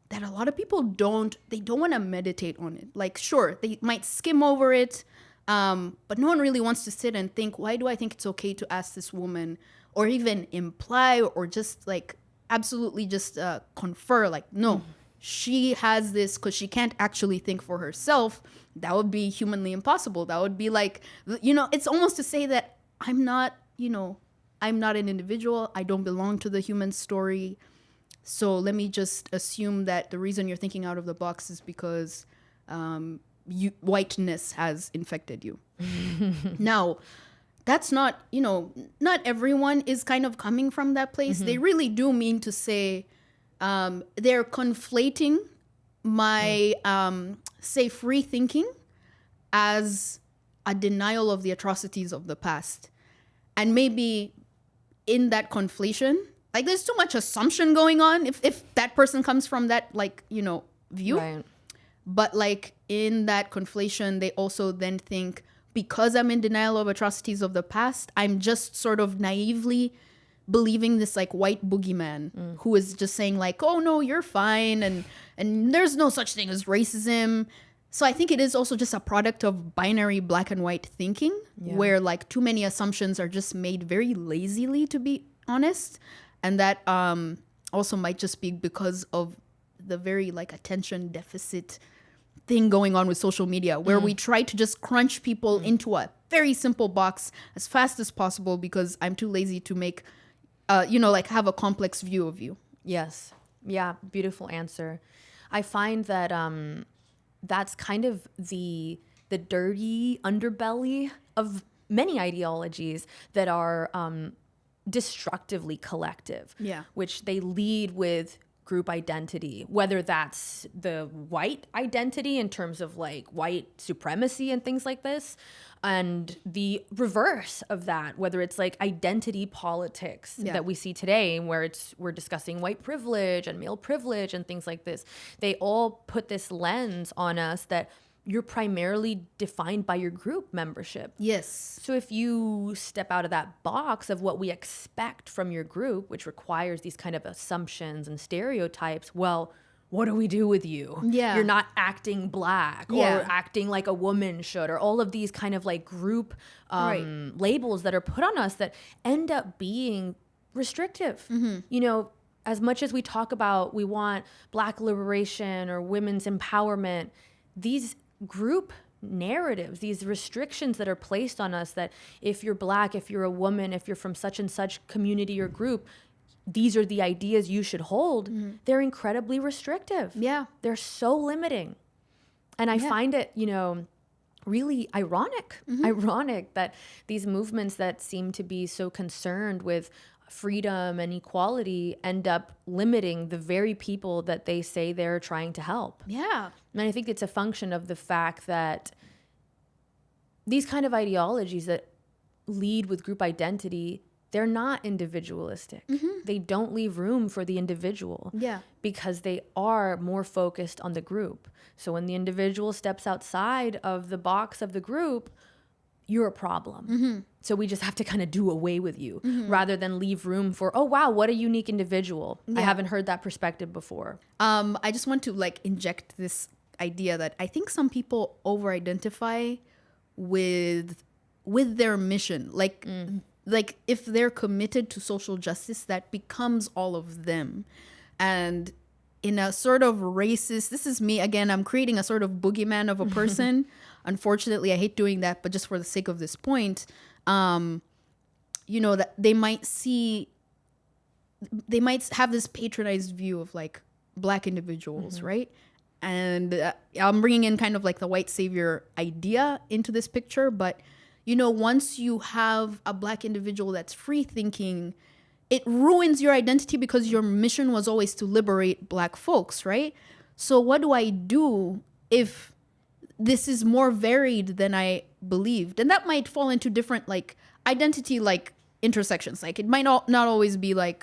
that a lot of people don't want to meditate on it. Like, sure, they might skim over it, but no one really wants to sit and think, why do I think it's okay to ask this woman, or even imply, or just, like, absolutely just confer, like, no, she has this because she can't actually think for herself. That would be humanly impossible. That would be like, you know, it's almost to say that I'm not an individual. I don't belong to the human story. So let me just assume that the reason you're thinking out of the box is because whiteness has infected you. Now, that's not, you know, not everyone is kind of coming from that place. They really do mean to say they're conflating my, say, free thinking as a denial of the atrocities of the past. And maybe in that conflation, like, there's too much assumption going on if that person comes from that, like, you know, view. Right. But, like, in that conflation, they also then think, because I'm in denial of atrocities of the past, I'm just sort of naively believing this, like, white boogeyman who is just saying, like, oh, no, you're fine. And there's no such thing as racism. So I think it is also just a product of binary black and white thinking, where like too many assumptions are just made very lazily, to be honest. And that also might just be because of the very like attention deficit thing going on with social media, where we try to just crunch people into a very simple box as fast as possible because I'm too lazy to make, like have a complex view of you. Yes. Yeah. Beautiful answer. I find that that's kind of the dirty underbelly of many ideologies that are destructively collective. Yeah. Which they lead with group identity, whether that's the white identity in terms of like white supremacy and things like this, and the reverse of that, whether it's like identity politics that we see today, where we're discussing white privilege and male privilege and things like this. They all put this lens on us that you're primarily defined by your group membership. Yes. So if you step out of that box of what we expect from your group, which requires these kind of assumptions and stereotypes, well, what do we do with you? Yeah. You're not acting black or acting like a woman should, or all of these kind of like group labels that are put on us that end up being restrictive. You know, as much as we talk about we want black liberation or women's empowerment, these group narratives, these restrictions that are placed on us, that if you're black, if you're a woman, if you're from such and such community or group, these are the ideas you should hold. They're incredibly restrictive. Yeah. They're so limiting. And I find it, really ironic that these movements that seem to be so concerned with freedom and equality end up limiting the very people that they say they're trying to help. Yeah. And I think it's a function of the fact that these kind of ideologies that lead with group identity, they're not individualistic. They don't leave room for the individual. Yeah. Because they are more focused on the group. So when the individual steps outside of the box of the group, you're a problem. So we just have to kind of do away with you rather than leave room for, oh, wow, what a unique individual. I haven't heard that perspective before. I just want to like inject this idea that I think some people over-identify with their mission. Like if they're committed to social justice, that becomes all of them. And in a sort of racist, this is me again, I'm creating a sort of boogeyman of a person. Unfortunately, I hate doing that, but just for the sake of this point, that they might have this patronized view of like black individuals, right? And I'm bringing in kind of like the white savior idea into this picture. But, once you have a black individual that's free thinking, it ruins your identity because your mission was always to liberate black folks, right? So what do I do if this is more varied than I believed? And that might fall into different like identity like intersections. Like it might not always be like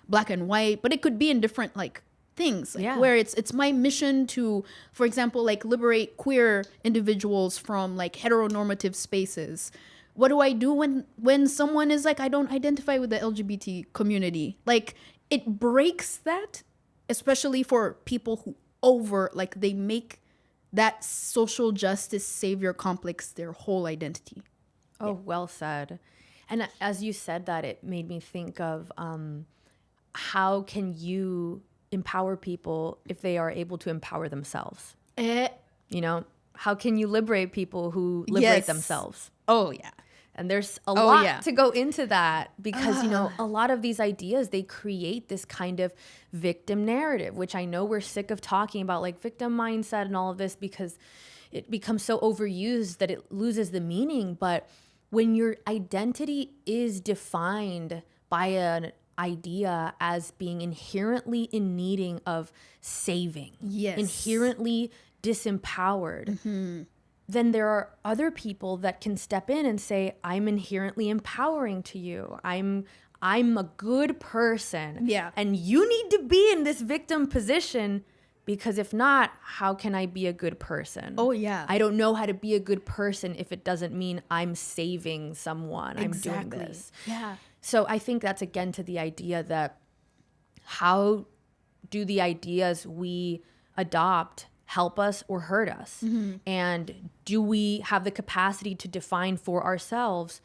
black and white, but it could be in different like things where it's my mission to, for example, like liberate queer individuals from like heteronormative spaces. What do I do when someone is like, I don't identify with the LGBT community? Like it breaks that, especially for people who they make that social justice savior complex their whole identity. Oh, well said. And as you said that, it made me think of how can you empower people if they are able to empower themselves? How can you liberate people who liberate themselves? Oh, yeah. And there's a lot to go into that because, a lot of these ideas, they create this kind of victim narrative, which I know we're sick of talking about, like victim mindset and all of this, because it becomes so overused that it loses the meaning. But when your identity is defined by an idea as being inherently in needing of saving, inherently disempowered, then there are other people that can step in and say, I'm inherently empowering to you. I'm a good person. Yeah. And you need to be in this victim position, because if not, how can I be a good person? Oh, yeah. I don't know how to be a good person if it doesn't mean I'm saving someone. Exactly. I'm doing this. Yeah. So I think that's again to the idea that how do the ideas we adopt help us or hurt us? And do we have the capacity to define for ourselves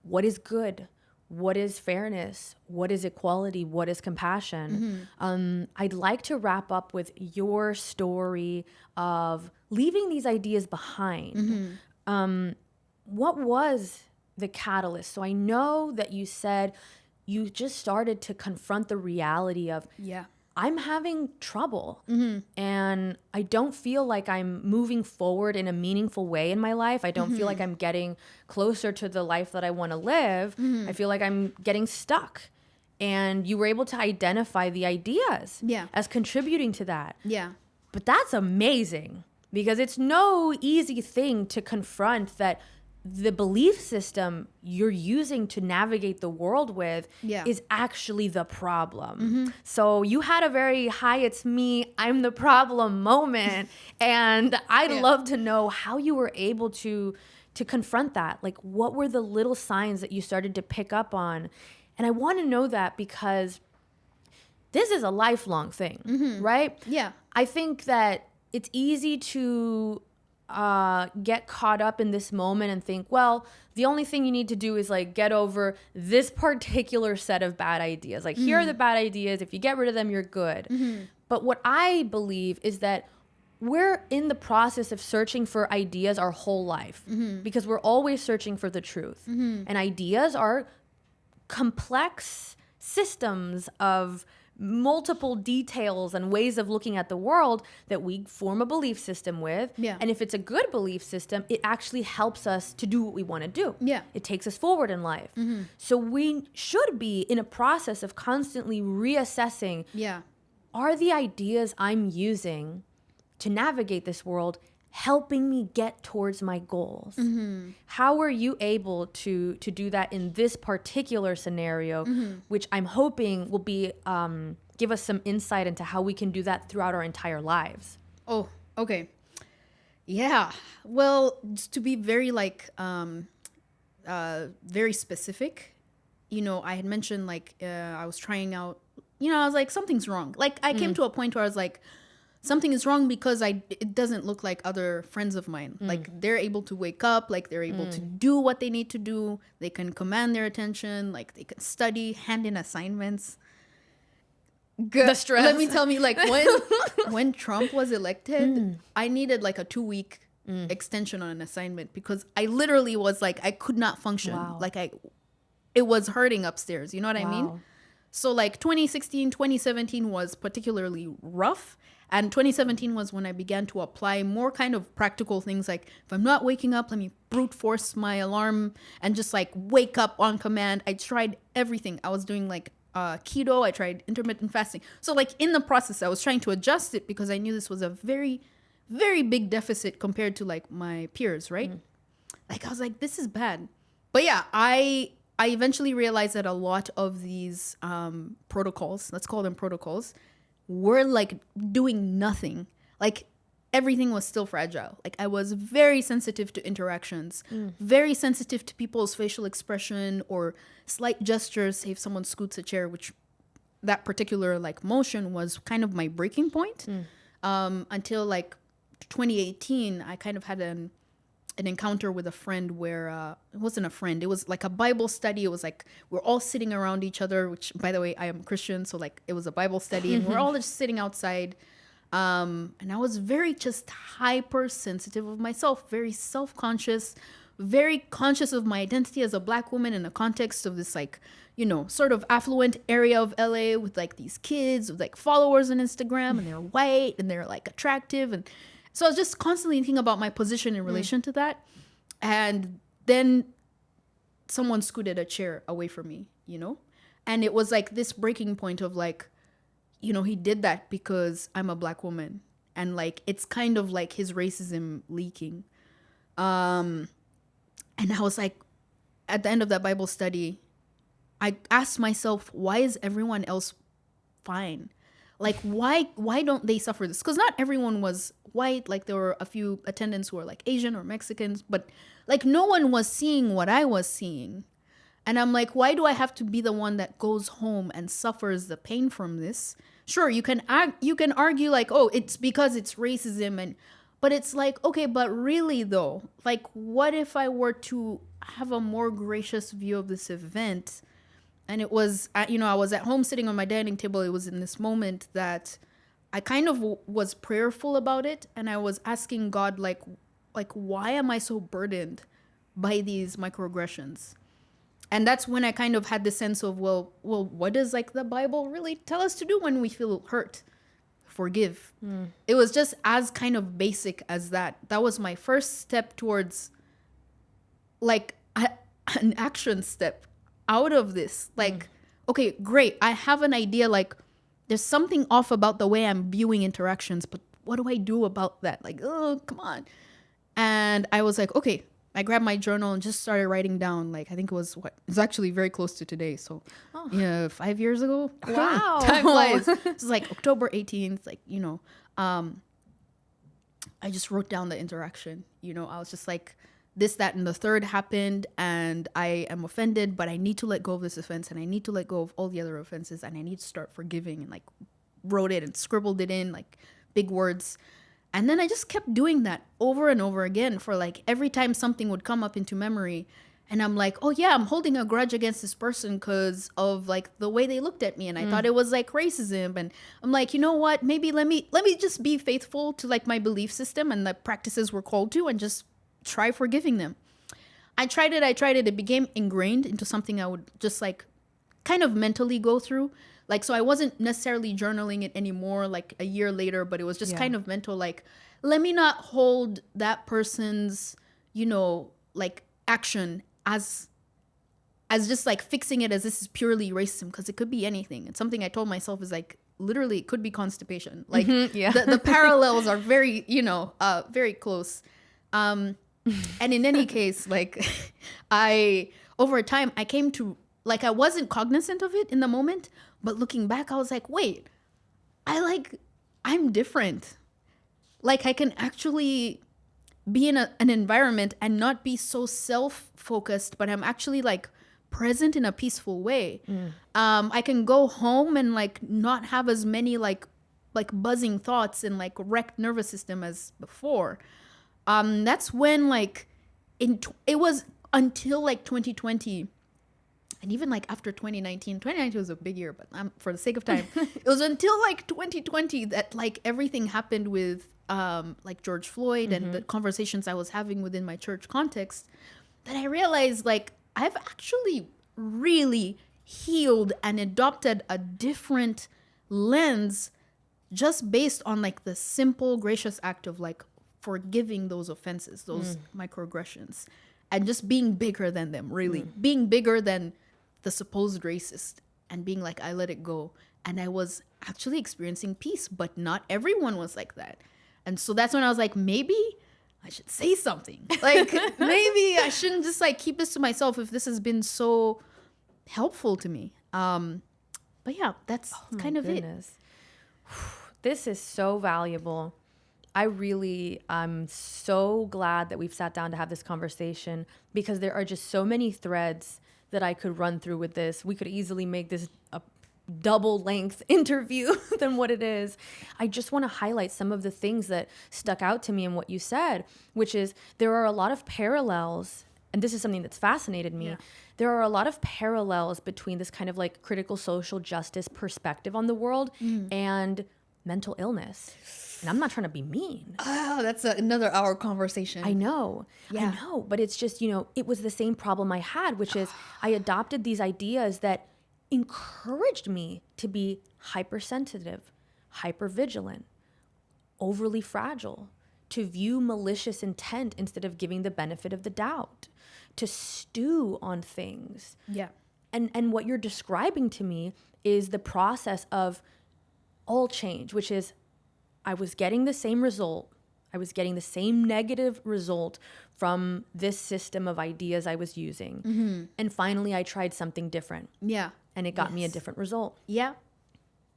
what is good? What is fairness? What is equality? What is compassion? I'd like to wrap up with your story of leaving these ideas behind. What was the catalyst? So I know that you said you just started to confront the reality of, I'm having trouble and I don't feel like I'm moving forward in a meaningful way in my life. I don't feel like I'm getting closer to the life that I want to live. I feel like I'm getting stuck. And you were able to identify the ideas as contributing to that. But that's amazing, because it's no easy thing to confront that the belief system you're using to navigate the world with is actually the problem. So you had a very hi, it's me, I'm the problem moment. And I'd love to know how you were able to confront that. Like, what were the little signs that you started to pick up on? And I want to know that because this is a lifelong thing, right? I think that it's easy to get caught up in this moment and think, well, the only thing you need to do is like get over this particular set of bad ideas. Like, here are the bad ideas. If you get rid of them, you're good. But what I believe is that we're in the process of searching for ideas our whole life, because we're always searching for the truth. And ideas are complex systems of multiple details and ways of looking at the world that we form a belief system with. And if it's a good belief system, it actually helps us to do what we want to do. It takes us forward in life. So we should be in a process of constantly reassessing, are the ideas I'm using to navigate this world helping me get towards my goals? How are you able to do that in this particular scenario, which I'm hoping will be give us some insight into how we can do that throughout our entire lives? Oh, okay. Yeah. Well, just to be very very specific, I had mentioned I was trying out, I was like, something's wrong. Like, I came to a point where I was like, something is wrong because it doesn't look like other friends of mine. Like, they're able to wake up, like they're able to do what they need to do. They can command their attention, like they can study, hand in assignments. Good. The stress. Let me tell me, like, when Trump was elected, I needed like a 2-week extension on an assignment because I literally was like, I could not function. Like it was hurting upstairs. You know what I mean? So like 2016, 2017 was particularly rough. And 2017 was when I began to apply more kind of practical things. Like, if I'm not waking up, let me brute force my alarm and just like wake up on command. I tried everything. I was doing like keto. I tried intermittent fasting. So like in the process, I was trying to adjust it because I knew this was a very, very big deficit compared to like my peers, right? Like, I was like, this is bad. But yeah, I eventually realized that a lot of these protocols, let's call them protocols, were like doing nothing. Like, everything was still fragile. Like, I was very sensitive to interactions, very sensitive to people's facial expression or slight gestures. Say if someone scoots a chair, which that particular like motion was kind of my breaking point. Until like 2018, I kind of had an encounter with a friend where it wasn't a friend, it was like a Bible study. It was like we're all sitting around each other, which, by the way, I am Christian, so like it was a Bible study and we're all just sitting outside, and I was very just hypersensitive of myself, very self-conscious, very conscious of my identity as a Black woman in the context of this like, sort of affluent area of LA with like these kids with like followers on Instagram, and they're white and they're like attractive. And so I was just constantly thinking about my position in relation to that. And then someone scooted a chair away from me, And it was like this breaking point of like, he did that because I'm a Black woman. And like, it's kind of like his racism leaking. And I was like, at the end of that Bible study, I asked myself, why is everyone else fine? Like, why don't they suffer this? Because not everyone was white. Like, there were a few attendants who were like Asian or Mexicans, but like no one was seeing what I was seeing. And I'm like, why do I have to be the one that goes home and suffers the pain from this sure, you can argue like, oh, it's because it's racism, but it's like, okay, but really though, like, what if I were to have a more gracious view of this event? And it was, I was at home sitting on my dining table. It was in this moment that I kind of was prayerful about it. And I was asking God, like, why am I so burdened by these microaggressions? And that's when I kind of had the sense of, well, what does like the Bible really tell us to do when we feel hurt? Forgive. It was just as kind of basic as that. That was my first step towards like an action step out of this. Like, okay, great. I have an idea, like there's something off about the way I'm viewing interactions, but what do I do about that? Like, oh, come on. And I was like, okay, I grabbed my journal and just started writing down, like, I think it was it's actually very close to today. So, 5 years ago. Wow. Time flies. It's like October 18th, like, I just wrote down the interaction. I was just like, this, that, and the third happened, and I am offended, but I need to let go of this offense, and I need to let go of all the other offenses, and I need to start forgiving, and like wrote it and scribbled it in like big words. And then I just kept doing that over and over again for like every time something would come up into memory. And I'm like, oh yeah, I'm holding a grudge against this person because of like the way they looked at me. And I thought it was like racism. And I'm like, you know what? Maybe let me just be faithful to like my belief system and the practices we're called to and just try forgiving them. I tried it. It became ingrained into something I would just like kind of mentally go through. Like, so I wasn't necessarily journaling it anymore, like a year later, but it was just kind of mental, like, let me not hold that person's, like action as just like fixing it as this is purely racism, because it could be anything. And something I told myself is like, literally, it could be constipation. Like the parallels are very, very close. And in any case, like over time, I came to, like, I wasn't cognizant of it in the moment, but looking back, I was like, wait, I'm different. Like, I can actually be in an environment and not be so self-focused, but I'm actually like present in a peaceful way. I can go home and like not have as many like buzzing thoughts and like wrecked nervous system as before. That's when like it was until like 2020. And even like after 2019 was a big year, but for the sake of time, it was until like 2020 that like everything happened with like George Floyd and the conversations I was having within my church context, that I realized like I've actually really healed and adopted a different lens just based on like the simple, gracious act of like forgiving those offenses, those microaggressions, and just being bigger than them, really. Being bigger than the supposed racist and being like, I let it go. And I was actually experiencing peace, but not everyone was like that. And so that's when I was like, maybe I should say something. Like, maybe I shouldn't just like keep this to myself if this has been so helpful to me. But yeah, that's kind of it. This is so valuable. I'm so glad that we've sat down to have this conversation, because there are just so many threads that I could run through with this. We could easily make this a double length interview than what it is. I just want to highlight some of the things that stuck out to me in what you said, which is there are a lot of parallels, and this is something that's fascinated me. Yeah. There are a lot of parallels between this kind of like critical social justice perspective on the world and mental illness. And I'm not trying to be mean. Oh, that's another hour conversation. I know. Yeah. I know. But it's just, it was the same problem I had, which is I adopted these ideas that encouraged me to be hypersensitive, hypervigilant, overly fragile, to view malicious intent instead of giving the benefit of the doubt, to stew on things. Yeah. And what you're describing to me is the process of all change, which is I was getting the same result. I was getting the same negative result from this system of ideas I was using. And finally, I tried something different. Yeah. And it got me a different result. Yeah.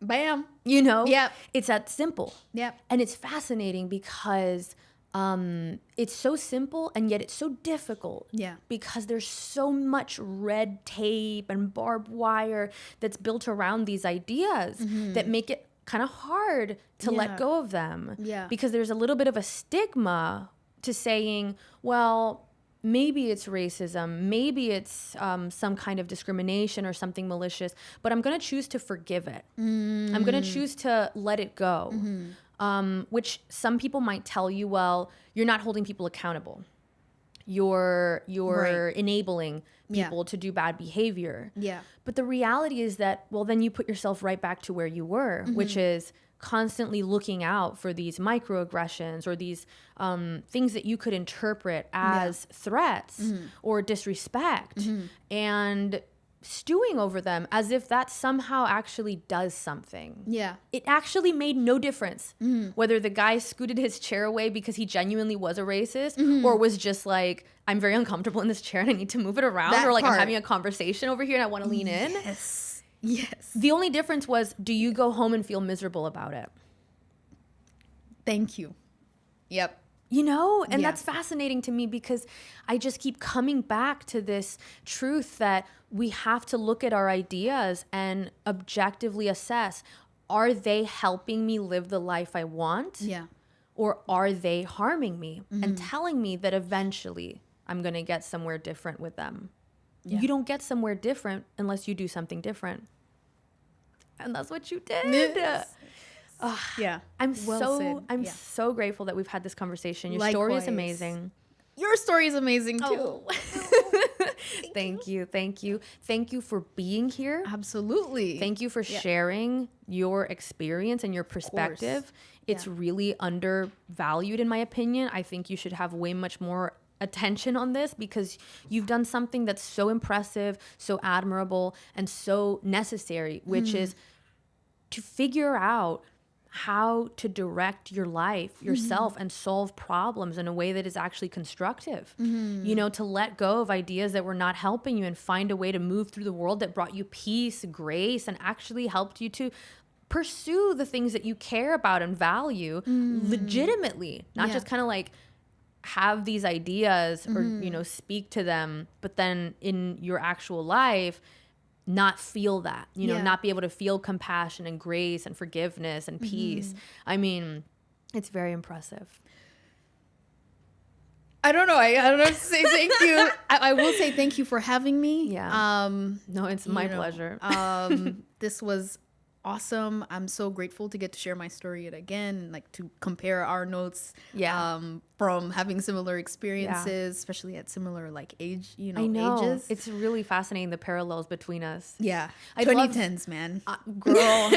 Bam. Yeah. It's that simple. Yeah. And it's fascinating because it's so simple and yet it's so difficult. Yeah. Because there's so much red tape and barbed wire that's built around these ideas that make it kind of hard to let go of them. Yeah. Because there's a little bit of a stigma to saying, well, maybe it's racism, maybe it's some kind of discrimination or something malicious, but I'm going to choose to forgive it. I'm going to choose to let it go, which some people might tell you, well, you're not holding people accountable. You're enabling people to do bad behavior. Yeah. But the reality is that, well, then you put yourself right back to where you were, which is constantly looking out for these microaggressions or these things that you could interpret as threats or disrespect and stewing over them as if that somehow actually does something. Yeah. It actually made no difference whether the guy scooted his chair away because he genuinely was a racist or was just like, I'm very uncomfortable in this chair and I need to move it around, That or like part. I'm having a conversation over here and I want to lean in. Yes. The only difference was, do you go home and feel miserable about it? Thank you. Yep. You know, and Yeah. that's fascinating to me because I just keep coming back to this truth that we have to look at our ideas and objectively assess, are they helping me live the life I want? Yeah. Or are they harming me and telling me that eventually I'm going to get somewhere different with them? Yeah. You don't get somewhere different unless you do something different. And that's what you did. Yes. Yeah. I'm Well said. Yeah. so grateful that we've had this conversation. Your story is Likewise. amazing. Your story is amazing too. Oh. Thank you. Thank you. Thank you for being here. Absolutely. Thank you for sharing your experience and your perspective. It's really undervalued in my opinion. I think you should have way much more attention on this because you've done something that's so impressive, so admirable, and so necessary, which is to figure out how to direct your life, yourself, and solve problems in a way that is actually constructive. You know, to let go of ideas that were not helping you and find a way to move through the world that brought you peace, grace, and actually helped you to pursue the things that you care about and value legitimately, not just kind of like have these ideas or, you know, speak to them, but then in your actual life, not feel that, you know, not be able to feel compassion and grace and forgiveness and peace. I mean, it's very impressive. I don't know. I don't know to say thank you. I will say thank you for having me. Yeah. No, it's my pleasure. This was awesome. I'm so grateful to get to share my story again, like to compare our notes from having similar experiences, especially at similar like age, you know, I know. ages. It's really fascinating, the parallels between us. Yeah. I'd 2010s, man. Girl,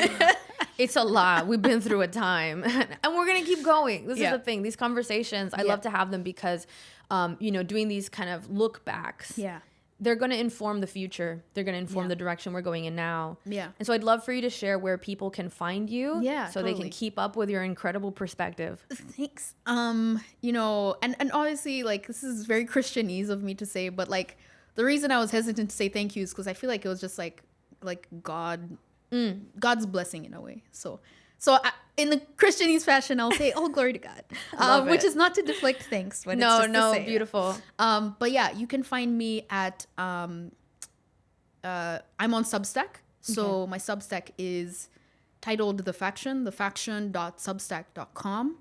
it's a lot. We've been through a time and we're going to keep going. This is the thing. These conversations, I love to have them because, you know, doing these kind of look backs. Yeah. They're going to inform the future. They're going to inform the direction we're going in now. Yeah. And so I'd love for you to share where people can find you. Yeah, so they can keep up with your incredible perspective. Thanks. You know, and obviously like this is very Christianese of me to say, but like the reason I was hesitant to say thank you is because I feel like it was just like God's blessing in a way. So in the Christianese fashion, I'll say, "Oh, glory to God," which is not to deflect thanks, but it's just to say beautiful. But yeah, you can find me at I'm on Substack. So my Substack is titled thefaction.substack.com.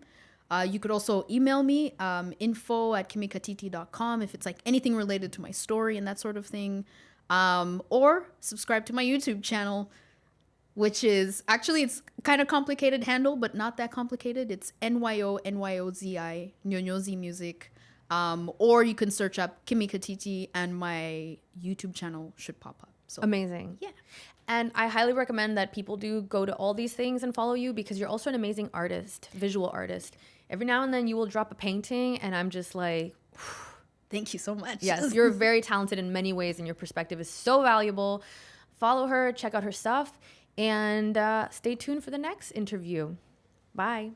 You could also email me info@kimikaititi.com if it's like anything related to my story and that sort of thing, or subscribe to my YouTube channel, which is actually, it's kind of complicated handle, but not that complicated. It's NYOZI, Nyonyozi Music. Or you can search up Kimi Kaititi and my YouTube channel should pop up. So amazing. Yeah. And I highly recommend that people do go to all these things and follow you because you're also an amazing artist, visual artist. Every now and then you will drop a painting and I'm just like, thank you so much. Yes, you're very talented in many ways and your perspective is so valuable. Follow her, check out her stuff. And stay tuned for the next interview. Bye.